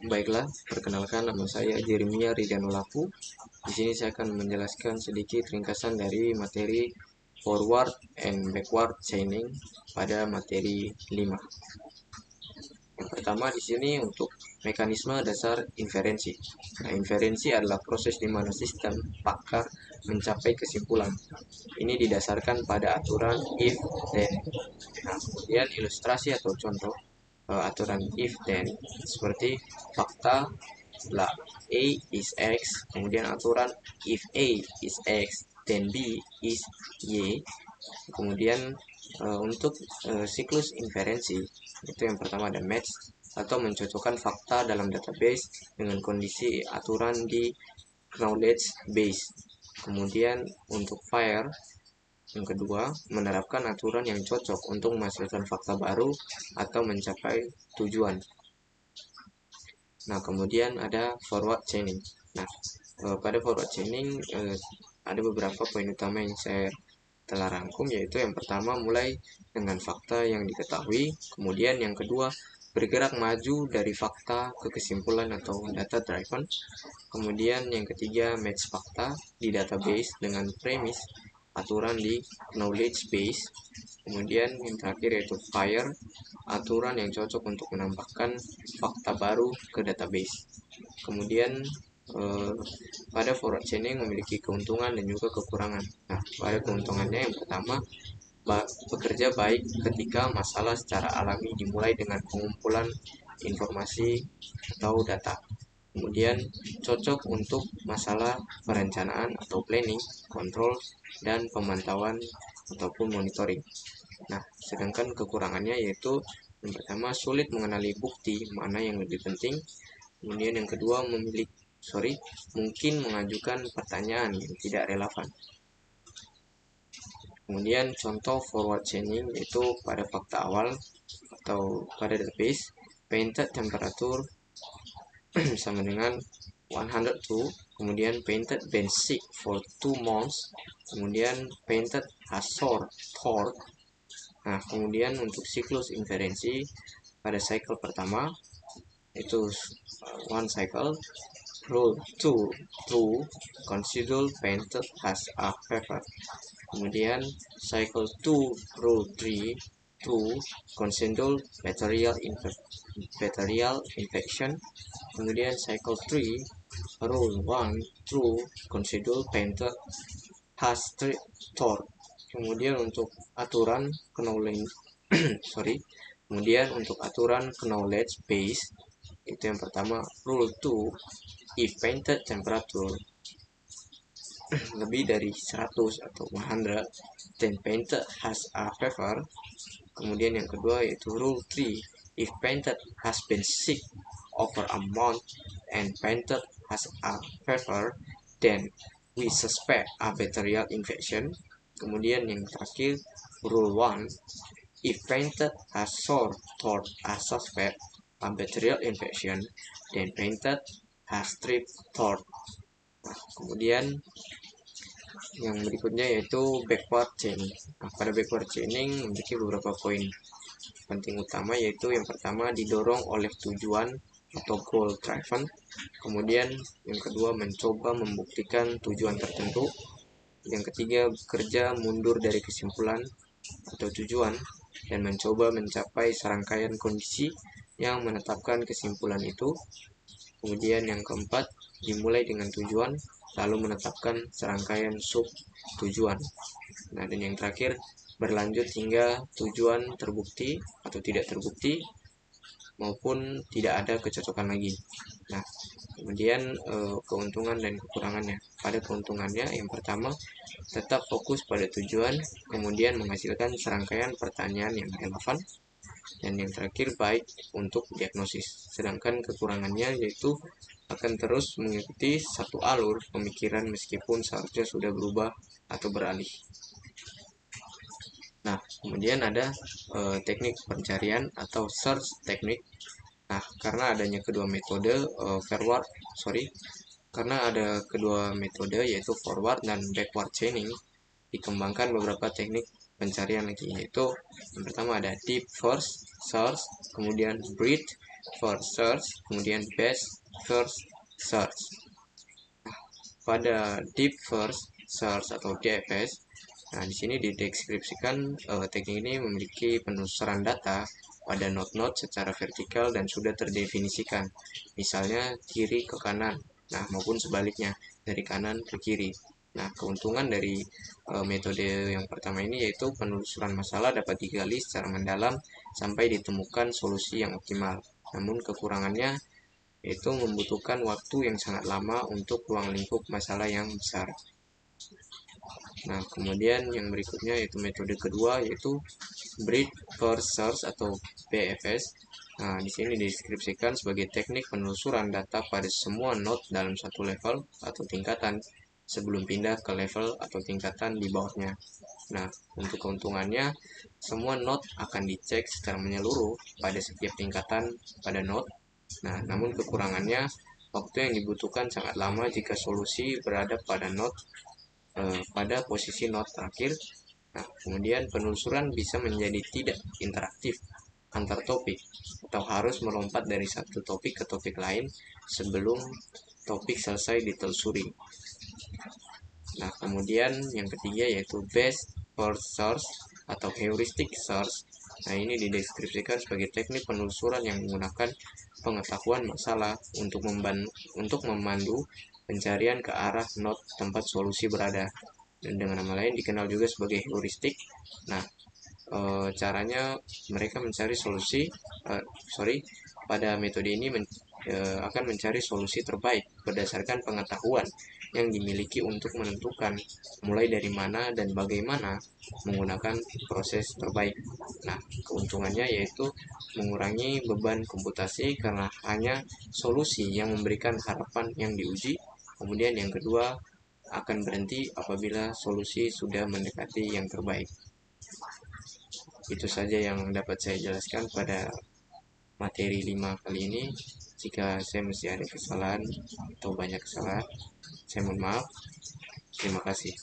Baiklah, perkenalkan nama saya Jeremia Ridhanolaku. Di sini saya akan menjelaskan sedikit ringkasan dari materi forward and backward chaining pada materi 5. Yang pertama di sini untuk mekanisme dasar inferensi. Nah, inferensi adalah proses di mana sistem pakar mencapai kesimpulan. Ini didasarkan pada aturan if then. Nah, kemudian ilustrasi atau contoh aturan if then seperti fakta lah A is X, kemudian aturan if A is X then B is Y. Kemudian untuk siklus inferensi itu yang pertama ada match atau mencocokkan fakta dalam database dengan kondisi aturan di knowledge base. Kemudian untuk fire yang kedua, menerapkan aturan yang cocok untuk menghasilkan fakta baru atau mencapai tujuan. Nah, kemudian ada forward chaining. Nah, pada forward chaining ada beberapa poin utama yang saya telah rangkum, yaitu yang pertama mulai dengan fakta yang diketahui, kemudian yang kedua bergerak maju dari fakta ke kesimpulan atau data driven, kemudian yang ketiga match fakta di database dengan premis aturan di knowledge base, kemudian yang terakhir yaitu fire, aturan yang cocok untuk menambahkan fakta baru ke database. Kemudian pada forward chaining memiliki keuntungan dan juga kekurangan. Nah, pada keuntungannya yang pertama, bekerja baik ketika masalah secara alami dimulai dengan pengumpulan informasi atau data. Kemudian cocok untuk masalah perencanaan atau planning, kontrol, dan pemantauan ataupun monitoring. Nah, sedangkan kekurangannya yaitu yang pertama sulit mengenali bukti mana yang lebih penting. Kemudian yang kedua mungkin mengajukan pertanyaan yang tidak relevan. Kemudian contoh forward chaining yaitu pada fakta awal atau pada database painted temperature sama dengan 102, kemudian painted basic for 2 months, kemudian painted hazard thought. Nah, kemudian untuk siklus inferensi pada cycle pertama itu one cycle, rule 2 true, consider painted has a paper. Kemudian cycle 2 rule 3 true, consider material infection. Kemudian cycle 3 rule 1 true, consider painted has thought. Kemudian untuk aturan knowledge base itu yang pertama rule 2, if painted temperature lebih dari 100 atau 100 then painted has a fever. Kemudian yang kedua yaitu rule 3, if painted has been sick over a month and painted has a fever then we suspect a bacterial infection. Kemudian yang terakhir rule 1, if painted has sore throat a suspect a bacterial infection then painted has strep throat. Nah, kemudian yang berikutnya yaitu backward chaining. Nah, pada backward chaining memiliki beberapa poin penting utama, yaitu yang pertama didorong oleh tujuan atau goal driven, kemudian yang kedua mencoba membuktikan tujuan tertentu, yang ketiga bekerja mundur dari kesimpulan atau tujuan dan mencoba mencapai serangkaian kondisi yang menetapkan kesimpulan itu, kemudian yang keempat dimulai dengan tujuan lalu menetapkan serangkaian sub tujuan. Nah, dan yang terakhir berlanjut hingga tujuan terbukti atau tidak terbukti maupun tidak ada kecocokan lagi. Nah, kemudian keuntungan dan kekurangannya. Pada keuntungannya yang pertama tetap fokus pada tujuan, kemudian menghasilkan serangkaian pertanyaan yang relevan, dan yang terakhir baik untuk diagnosis. Sedangkan kekurangannya yaitu akan terus mengikuti satu alur pemikiran meskipun seharusnya sudah berubah atau beralih. Nah, kemudian ada teknik pencarian atau search technique. Nah, karena adanya kedua metode yaitu forward dan backward chaining, dikembangkan beberapa teknik pencarian lagi, yaitu yang pertama ada deep first search, kemudian breadth first search, kemudian best first search. Pada deep first search atau DFS, nah di sini dideskripsikan teknik ini memiliki penelusuran data pada node-node secara vertikal dan sudah terdefinisikan, misalnya kiri ke kanan, nah maupun sebaliknya dari kanan ke kiri. Nah, keuntungan dari metode yang pertama ini yaitu penelusuran masalah dapat digali secara mendalam sampai ditemukan solusi yang optimal. Namun kekurangannya yaitu membutuhkan waktu yang sangat lama untuk ruang lingkup masalah yang besar. Nah, kemudian yang berikutnya yaitu metode kedua yaitu Breadth First Search atau BFS. Nah, di sini dideskripsikan sebagai teknik penelusuran data pada semua node dalam satu level atau tingkatan sebelum pindah ke level atau tingkatan di bawahnya. Nah, untuk keuntungannya, semua node akan dicek secara menyeluruh pada setiap tingkatan pada node. Nah, namun kekurangannya, waktu yang dibutuhkan sangat lama jika solusi berada pada node pada posisi node terakhir. Nah, kemudian penelusuran bisa menjadi tidak interaktif antar topik atau harus melompat dari satu topik ke topik lain sebelum topik selesai ditelusuri. Nah, kemudian yang ketiga yaitu best first search atau heuristic search. Nah, ini dideskripsikan sebagai teknik penelusuran yang menggunakan pengetahuan masalah untuk memandu pencarian ke arah node tempat solusi berada. Dan dengan nama lain dikenal juga sebagai heuristik. Nah, caranya mereka mencari solusi, pada metode ini akan mencari solusi terbaik berdasarkan pengetahuan yang dimiliki untuk menentukan mulai dari mana dan bagaimana menggunakan proses terbaik. Nah, keuntungannya yaitu mengurangi beban komputasi karena hanya solusi yang memberikan harapan yang diuji. Kemudian yang kedua, akan berhenti apabila solusi sudah mendekati yang terbaik. Itu saja yang dapat saya jelaskan pada materi 5 kali ini. Jika saya masih ada kesalahan atau banyak kesalahan, saya mohon maaf. Terima kasih.